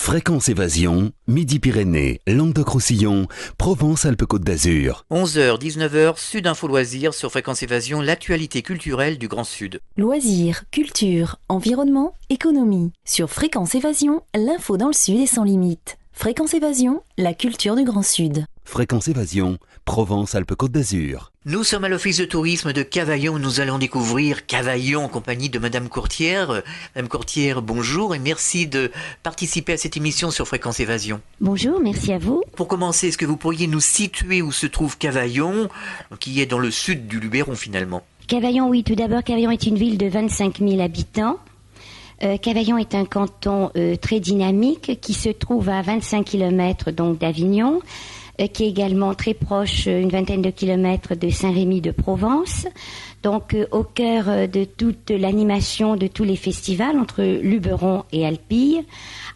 Fréquence Évasion, Midi-Pyrénées, Languedoc-Roussillon, Provence-Alpes-Côte d'Azur. 11h, 19h, Sud Info Loisirs sur Fréquence Évasion, l'actualité culturelle du Grand Sud. Loisirs, culture, environnement, économie. Sur Fréquence Évasion, l'info dans le Sud est sans limite. Fréquence Évasion, la culture du Grand Sud. Fréquence Évasion, Provence-Alpes-Côte d'Azur. Nous sommes à l'office de tourisme de Cavaillon où nous allons découvrir Cavaillon en compagnie de Madame Courtière. Madame Courtière, bonjour et merci de participer à cette émission sur Fréquence Évasion. Bonjour, merci à vous. Pour commencer, est-ce que vous pourriez nous situer où se trouve Cavaillon, qui est dans le sud du Luberon finalement? Cavaillon, oui, tout d'abord, Cavaillon est une ville de 25 000 habitants. Cavaillon est un canton très dynamique qui se trouve à 25 km donc d'Avignon, qui est également très proche, une vingtaine de kilomètres de Saint-Rémy de Provence. Donc au cœur de toute l'animation de tous les festivals entre Luberon et Alpilles.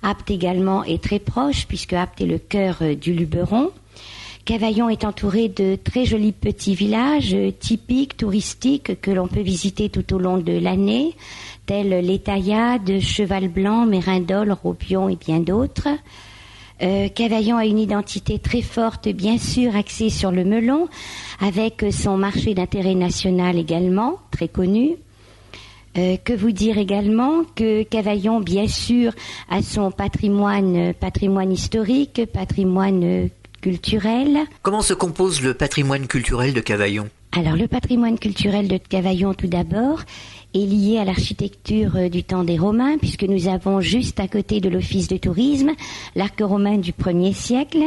Apt également est très proche puisque Apt est le cœur du Luberon. Cavaillon est entouré de très jolis petits villages typiques, touristiques, que l'on peut visiter tout au long de l'année, tels les Taillades, Cheval-Blanc, Mérindol, Robion et bien d'autres. Cavaillon a une identité très forte, bien sûr, axée sur le melon, avec son marché d'intérêt national également, très connu. Que vous dire également que Cavaillon, bien sûr, a son patrimoine historique, patrimoine culturel. Comment se compose le patrimoine culturel de Cavaillon? Alors, le patrimoine culturel de Cavaillon, tout d'abord, est lié à l'architecture du temps des Romains, puisque nous avons juste à côté de l'office de tourisme l'arc romain du 1er siècle.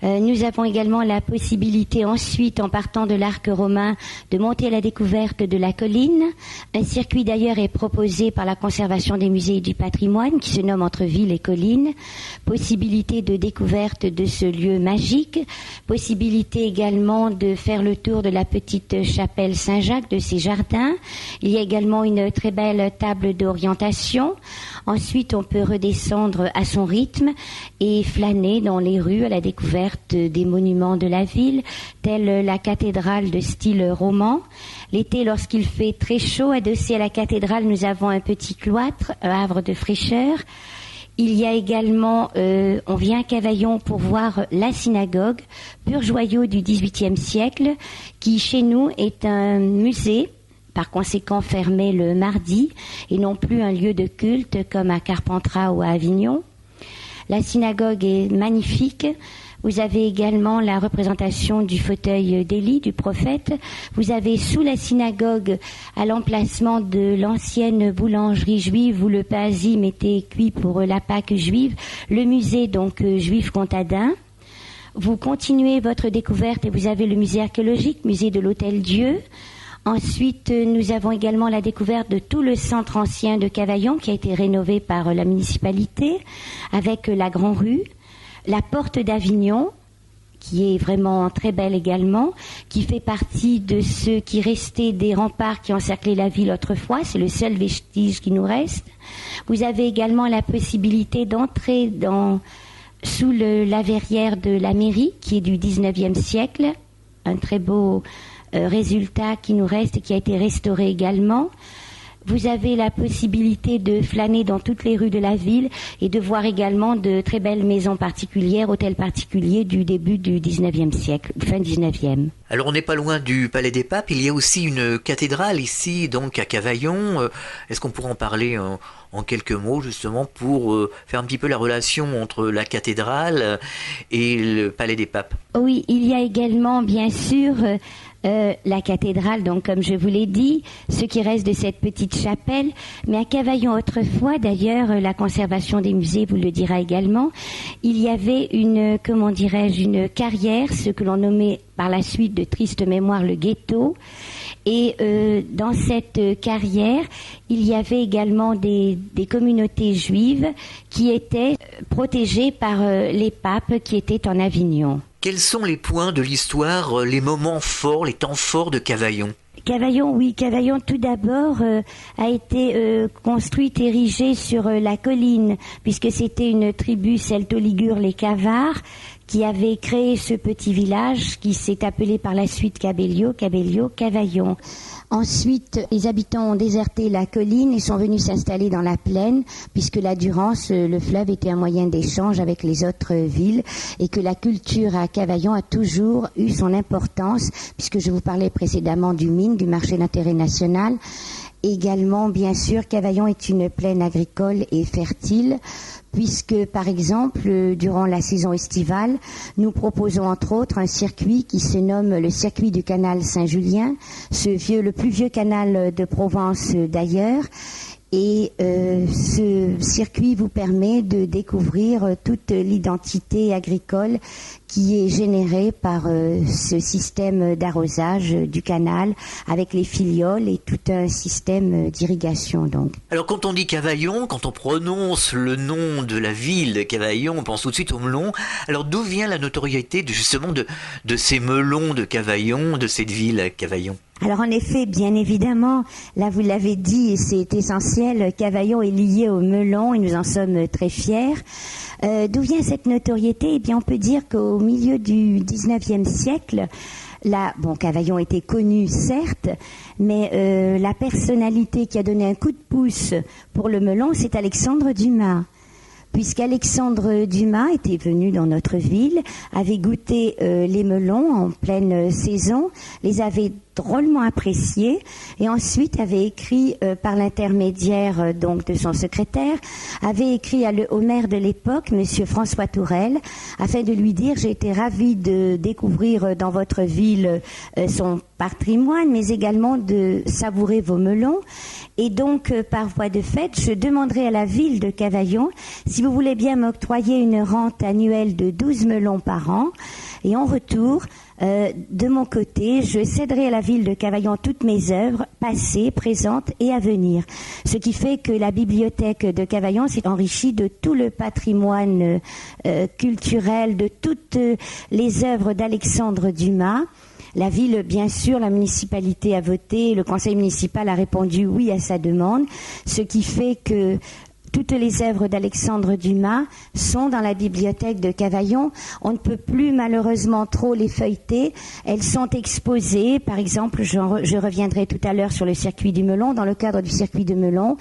Nous avons également la possibilité ensuite, en partant de l'arc romain, de monter à la découverte de la colline. Un circuit d'ailleurs est proposé par la conservation des musées et du patrimoine qui se nomme Entre Ville et Colline. Possibilité de découverte de ce lieu magique. Possibilité également de faire le tour de la petite chapelle Saint-Jacques, de ses jardins. Il y a également une très belle table d'orientation. Ensuite, on peut redescendre à son rythme et flâner dans les rues à la découverte des monuments de la ville, telle la cathédrale de style roman. L'été, lorsqu'il fait très chaud, adossé à la cathédrale, nous avons un petit cloître, un havre de fraîcheur. Il y a également, on vient à Cavaillon pour voir la synagogue, pur joyau du XVIIIe siècle, qui chez nous est un musée, par conséquent fermé le mardi, et non plus un lieu de culte comme à Carpentras ou à Avignon. La synagogue est magnifique. Vous avez également la représentation du fauteuil d'Élie, du prophète. Vous avez sous la synagogue, à l'emplacement de l'ancienne boulangerie juive où le pain azime était cuit pour la Pâque juive, le musée donc juif comtadin. Vous continuez votre découverte et vous avez le musée archéologique, musée de l'Hôtel-Dieu. Ensuite, nous avons également la découverte de tout le centre ancien de Cavaillon qui a été rénové par la municipalité avec la Grand Rue, la porte d'Avignon qui est vraiment très belle également, qui fait partie de ce qui restait des remparts qui encerclaient la ville autrefois, c'est le seul vestige qui nous reste. Vous avez également la possibilité d'entrer sous la verrière de la mairie qui est du 19e siècle, un très beau résultat qui nous reste et qui a été restauré également. Vous avez la possibilité de flâner dans toutes les rues de la ville et de voir également de très belles maisons particulières, hôtels particuliers du début du 19e siècle, fin 19e. Alors on n'est pas loin du Palais des Papes, il y a aussi une cathédrale ici, donc à Cavaillon. Est-ce qu'on pourrait en parler en quelques mots justement pour faire un petit peu la relation entre la cathédrale et le Palais des Papes? Oui, il y a également bien sûr la cathédrale, donc comme je vous l'ai dit, ce qui reste de cette petite chapelle, mais à Cavaillon autrefois, d'ailleurs, la conservation des musées vous le dira également, il y avait une carrière, ce que l'on nommait par la suite de triste mémoire le ghetto, et dans cette carrière, il y avait également des communautés juives qui étaient protégées par les papes qui étaient en Avignon. Quels sont les points de l'histoire, les moments forts, les temps forts de Cavaillon? Cavaillon tout d'abord a été construite, érigée sur la colline, puisque c'était une tribu celto-ligure, les Cavars, qui avait créé ce petit village qui s'est appelé par la suite Cabello, Cavaillon. Ensuite, les habitants ont déserté la colline et sont venus s'installer dans la plaine, puisque la Durance, le fleuve, était un moyen d'échange avec les autres villes, et que la culture à Cavaillon a toujours eu son importance, puisque je vous parlais précédemment du mine, du marché d'intérêt national. Également, bien sûr, Cavaillon est une plaine agricole et fertile, puisque, par exemple, durant la saison estivale, nous proposons entre autres un circuit qui se nomme le circuit du canal Saint-Julien, le plus vieux canal de Provence d'ailleurs. Et ce circuit vous permet de découvrir toute l'identité agricole qui est générée par ce système d'arrosage du canal avec les filioles et tout un système d'irrigation. Donc. Alors quand on dit Cavaillon, quand on prononce le nom de la ville de Cavaillon, on pense tout de suite aux melons. Alors d'où vient la notoriété justement de ces melons de Cavaillon, de cette ville Cavaillon ? Alors en effet, bien évidemment, là vous l'avez dit et c'est essentiel, Cavaillon est lié au melon et nous en sommes très fiers. D'où vient cette notoriété ? Eh bien on peut dire qu'au milieu du 19e siècle, Cavaillon était connu certes, mais la personnalité qui a donné un coup de pouce pour le melon, c'est Alexandre Dumas. Puisqu'Alexandre Dumas était venu dans notre ville, avait goûté les melons en pleine saison, les avait drôlement appréciés et ensuite avait écrit par l'intermédiaire donc de son secrétaire, avait écrit au maire de l'époque, monsieur François Tourelle, afin de lui dire: j'ai été ravi de découvrir dans votre ville son patrimoine, mais également de savourer vos melons. Et donc, par voie de fait, je demanderai à la ville de Cavaillon si vous voulez bien m'octroyer une rente annuelle de 12 melons par an. Et en retour, de mon côté, je céderai à la ville de Cavaillon toutes mes œuvres, passées, présentes et à venir. Ce qui fait que la bibliothèque de Cavaillon s'est enrichie de tout le patrimoine culturel, de toutes les œuvres d'Alexandre Dumas. La ville, bien sûr, la municipalité a voté, le conseil municipal a répondu oui à sa demande, ce qui fait que toutes les œuvres d'Alexandre Dumas sont dans la bibliothèque de Cavaillon. On ne peut plus malheureusement trop les feuilleter. Elles sont exposées. Par exemple, je reviendrai tout à l'heure sur le circuit du melon. Dans le cadre du circuit de melon,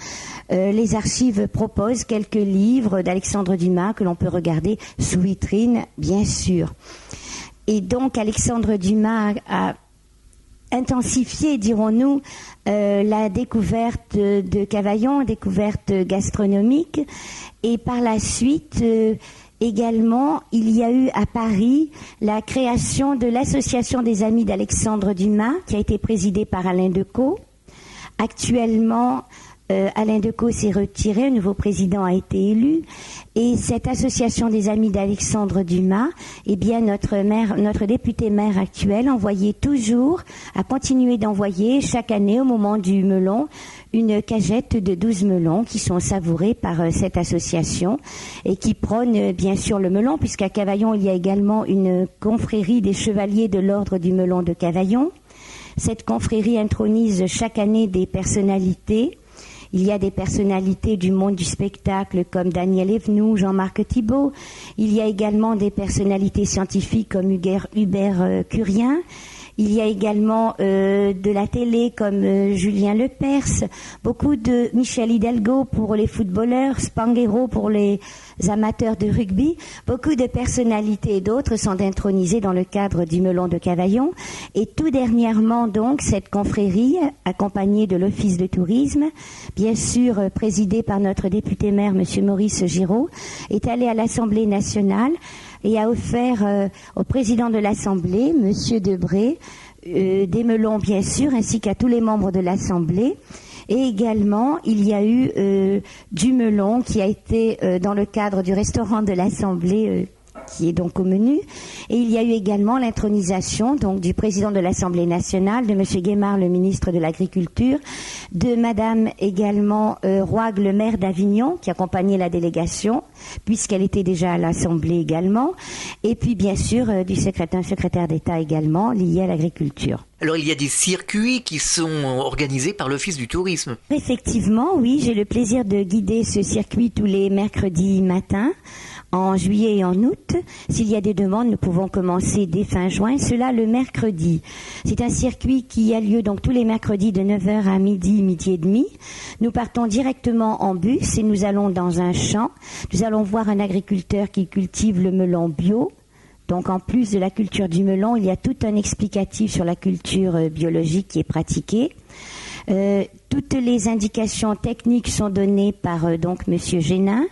les archives proposent quelques livres d'Alexandre Dumas que l'on peut regarder sous vitrine, bien sûr. Et donc Alexandre Dumas a intensifié, dirons-nous, la découverte de Cavaillon, découverte gastronomique. Et par la suite, également, il y a eu à Paris la création de l'Association des Amis d'Alexandre Dumas, qui a été présidée par Alain Decaux. Actuellement, Alain Decaux s'est retiré, un nouveau président a été élu, et cette association des amis d'Alexandre Dumas, eh bien notre député maire actuel a continué d'envoyer chaque année au moment du melon une cagette de 12 melons qui sont savourés par cette association et qui prônent bien sûr le melon, puisqu'à Cavaillon il y a également une confrérie des chevaliers de l'ordre du melon de Cavaillon. Cette confrérie intronise chaque année des personnalités. Il y a des personnalités du monde du spectacle comme Daniel Evenou, Jean-Marc Thibault. Il y a également des personnalités scientifiques comme Hubert Curien. Il y a également de la télé comme Julien Lepers, beaucoup de Michel Hidalgo pour les footballeurs, Spanghero pour les amateurs de rugby. Beaucoup de personnalités et d'autres sont intronisées dans le cadre du melon de Cavaillon. Et tout dernièrement, donc, cette confrérie, accompagnée de l'Office de tourisme, bien sûr présidée par notre député maire, monsieur Maurice Giraud, est allée à l'Assemblée nationale et a offert au président de l'Assemblée, monsieur Debré, des melons bien sûr, ainsi qu'à tous les membres de l'Assemblée. Et également, il y a eu du melon qui a été dans le cadre du restaurant de l'Assemblée qui est donc au menu. Et il y a eu également l'intronisation donc du président de l'Assemblée nationale, de M. Guémard, le ministre de l'Agriculture, de Madame également Roig, le maire d'Avignon, qui accompagnait la délégation, puisqu'elle était déjà à l'Assemblée également. Et puis bien sûr un secrétaire d'État également lié à l'agriculture. Alors il y a des circuits qui sont organisés par l'Office du tourisme. Effectivement, oui, j'ai le plaisir de guider ce circuit tous les mercredis matins, en juillet et en août. S'il y a des demandes, nous pouvons commencer dès fin juin, cela le mercredi. C'est un circuit qui a lieu donc tous les mercredis de 9h à midi et demi. Nous partons directement en bus et nous allons dans un champ. Nous allons voir un agriculteur qui cultive le melon bio. Donc en plus de la culture du melon, il y a tout un explicatif sur la culture biologique qui est pratiquée. Toutes les indications techniques sont données par donc Monsieur Génin.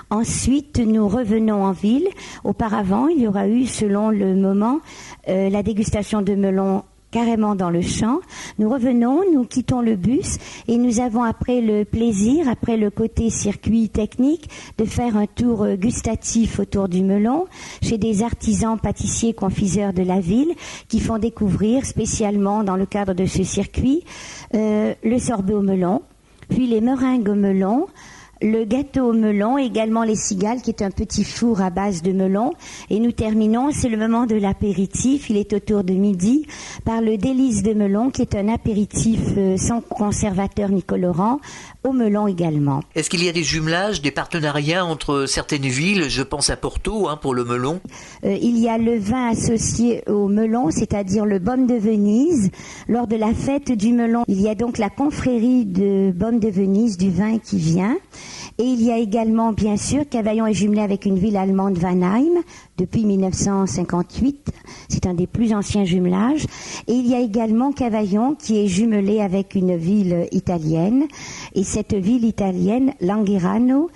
Ensuite, nous revenons en ville. Auparavant, il y aura eu, selon le moment, la dégustation de melon carrément dans le champ. Nous revenons, nous quittons le bus et nous avons après le plaisir, après le côté circuit technique, de faire un tour gustatif autour du melon chez des artisans pâtissiers confiseurs de la ville qui font découvrir spécialement dans le cadre de ce circuit le sorbet au melon, puis les meringues au melon, le gâteau au melon, également les cigales, qui est un petit four à base de melon. Et nous terminons, c'est le moment de l'apéritif, il est autour de midi, par le délice de melon, qui est un apéritif sans conservateur ni colorant, au melon également. Est-ce qu'il y a des jumelages, des partenariats entre certaines villes? Je pense à Porto pour le melon. Il y a le vin associé au melon, c'est-à-dire le Baume de Venise. Lors de la fête du melon, il y a donc la confrérie de Baume de Venise, du vin qui vient. Et il y a également, bien sûr, Cavaillon est jumelé avec une ville allemande, Vanheim, depuis 1958. C'est un des plus anciens jumelages. Et il y a également Cavaillon qui est jumelé avec une ville italienne. Et cette ville italienne, Langherano,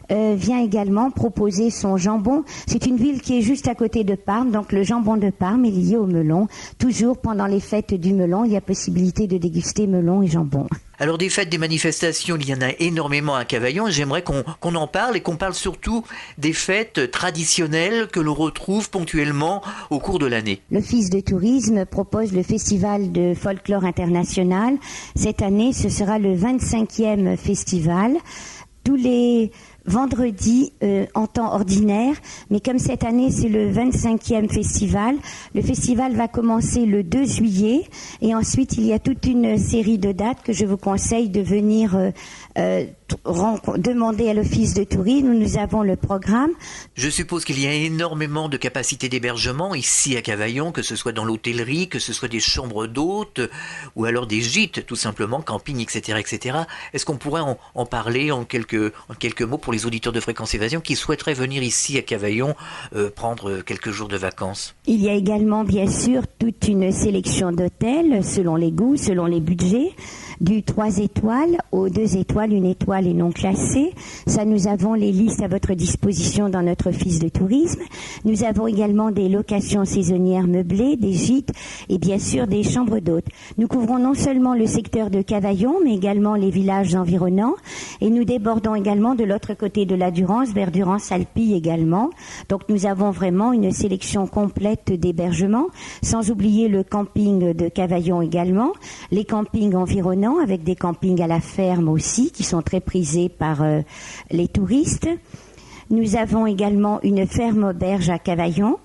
vient également proposer son jambon. C'est une ville qui est juste à côté de Parme, donc le jambon de Parme est lié au melon. Toujours pendant les fêtes du melon, il y a possibilité de déguster melon et jambon. Alors des fêtes, des manifestations, il y en a énormément à Cavaillon. J'aimerais qu'on en parle et qu'on parle surtout des fêtes traditionnelles que l'on retrouve ponctuellement au cours de l'année. L'Office de tourisme propose le Festival de folklore international. Cette année, ce sera le 25e festival. Tous les vendredis en temps ordinaire, mais comme cette année c'est le 25e festival, le festival va commencer le 2 juillet et ensuite il y a toute une série de dates que je vous conseille de venir demander à l'Office de tourisme. Nous avons le programme. Je suppose qu'il y a énormément de capacités d'hébergement ici à Cavaillon, que ce soit dans l'hôtellerie, que ce soit des chambres d'hôtes ou alors des gîtes, tout simplement, camping, etc. etc. Est-ce qu'on pourrait en parler en quelques mots pour les auditeurs de Fréquence Évasion qui souhaiteraient venir ici à Cavaillon prendre quelques jours de vacances? Il y a également, bien sûr, toute une sélection d'hôtels selon les goûts, selon les budgets, du 3 étoiles aux 2 étoiles, 1 étoile et non classée. Ça, nous avons les listes à votre disposition dans notre office de tourisme. Nous avons également des locations saisonnières meublées, des gîtes et bien sûr des chambres d'hôtes. Nous couvrons non seulement le secteur de Cavaillon, mais également les villages environnants et nous débordons également de l'autre côté de la Durance, vers Durance-Alpille également. Donc nous avons vraiment une sélection complète d'hébergements, sans oublier le camping de Cavaillon également, les campings environnants avec des campings à la ferme aussi qui sont très prisés par les touristes. Nous avons également une ferme auberge à Cavaillon.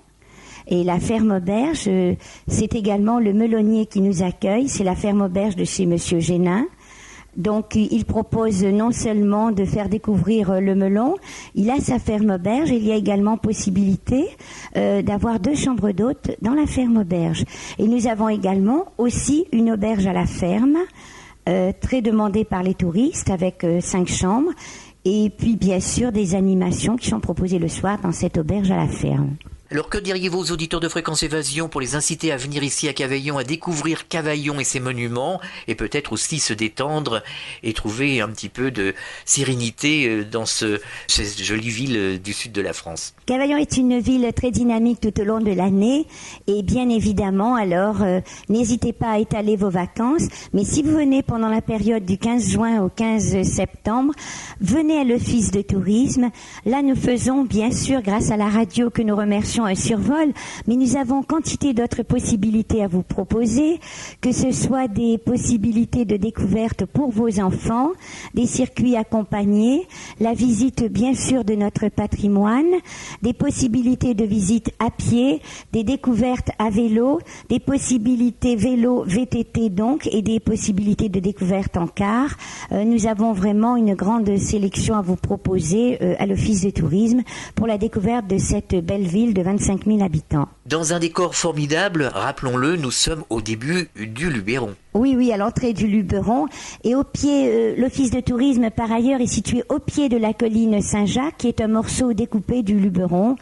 Et la ferme auberge, c'est également le melonnier qui nous accueille. C'est la ferme auberge de chez Monsieur Génin. Donc, il propose non seulement de faire découvrir le melon, il a sa ferme auberge. Il y a également possibilité d'avoir 2 chambres d'hôtes dans la ferme auberge. Et nous avons également aussi une auberge à la ferme, très demandée par les touristes, avec 5 chambres. Et puis, bien sûr, des animations qui sont proposées le soir dans cette auberge à la ferme. Alors que diriez-vous aux auditeurs de Fréquence Évasion pour les inciter à venir ici à Cavaillon, à découvrir Cavaillon et ses monuments, et peut-être aussi se détendre et trouver un petit peu de sérénité dans cette jolie ville du sud de la France? Cavaillon est une ville très dynamique tout au long de l'année et bien évidemment, alors n'hésitez pas à étaler vos vacances, mais si vous venez pendant la période du 15 juin au 15 septembre, venez à l'Office de tourisme. Là, nous faisons bien sûr, grâce à la radio que nous remercions faisons un survol, mais nous avons quantité d'autres possibilités à vous proposer, que ce soit des possibilités de découverte pour vos enfants, des circuits accompagnés, la visite bien sûr de notre patrimoine, des possibilités de visite à pied, des découvertes à vélo, des possibilités vélo, VTT donc, et des possibilités de découverte en car. Nous avons vraiment une grande sélection à vous proposer à l'Office de tourisme pour la découverte de cette belle ville de 25 000 habitants. Dans un décor formidable, rappelons-le, nous sommes au début du Luberon. Oui, à l'entrée du Luberon. Et au pied, l'Office de tourisme, par ailleurs, est situé au pied de la colline Saint-Jacques, qui est un morceau découpé du Luberon.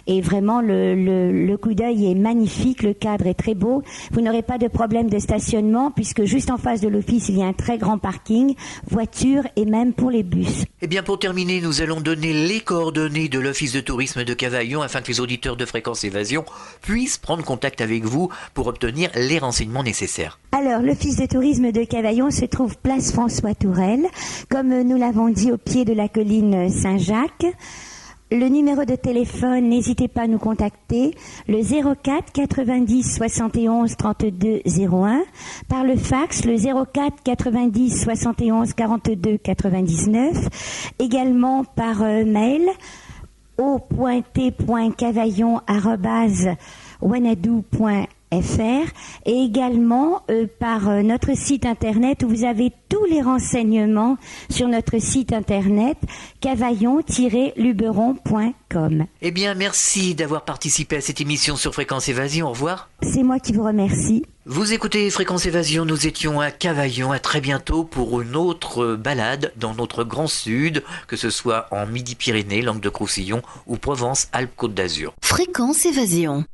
Et vraiment, le coup d'œil est magnifique, le cadre est très beau. Vous n'aurez pas de problème de stationnement, puisque juste en face de l'office, il y a un très grand parking, voitures et même pour les bus. Eh bien, pour terminer, nous allons donner les coordonnées de l'Office de tourisme de Cavaillon afin que les auditeurs de Fréquence Évasion puissent prendre contact avec vous pour obtenir les renseignements nécessaires. Alors, l'Office de tourisme de Cavaillon se trouve place François Tourelle, comme nous l'avons dit, au pied de la colline Saint-Jacques. Le numéro de téléphone, n'hésitez pas à nous contacter, le 04 90 71 32 01, par le fax, le 04 90 71 42 99, également par mail, o.t.cavaillon@wanadoo.fr et également par notre site internet où vous avez tous les renseignements sur notre site internet cavaillon-luberon.com. Eh bien, merci d'avoir participé à cette émission sur Fréquence Évasion. Au revoir. C'est moi qui vous remercie. Vous écoutez Fréquence Évasion, nous étions à Cavaillon. À très bientôt pour une autre balade dans notre grand sud, que ce soit en Midi-Pyrénées, Languedoc-Roussillon ou Provence-Alpes-Côte d'Azur. Fréquence Évasion.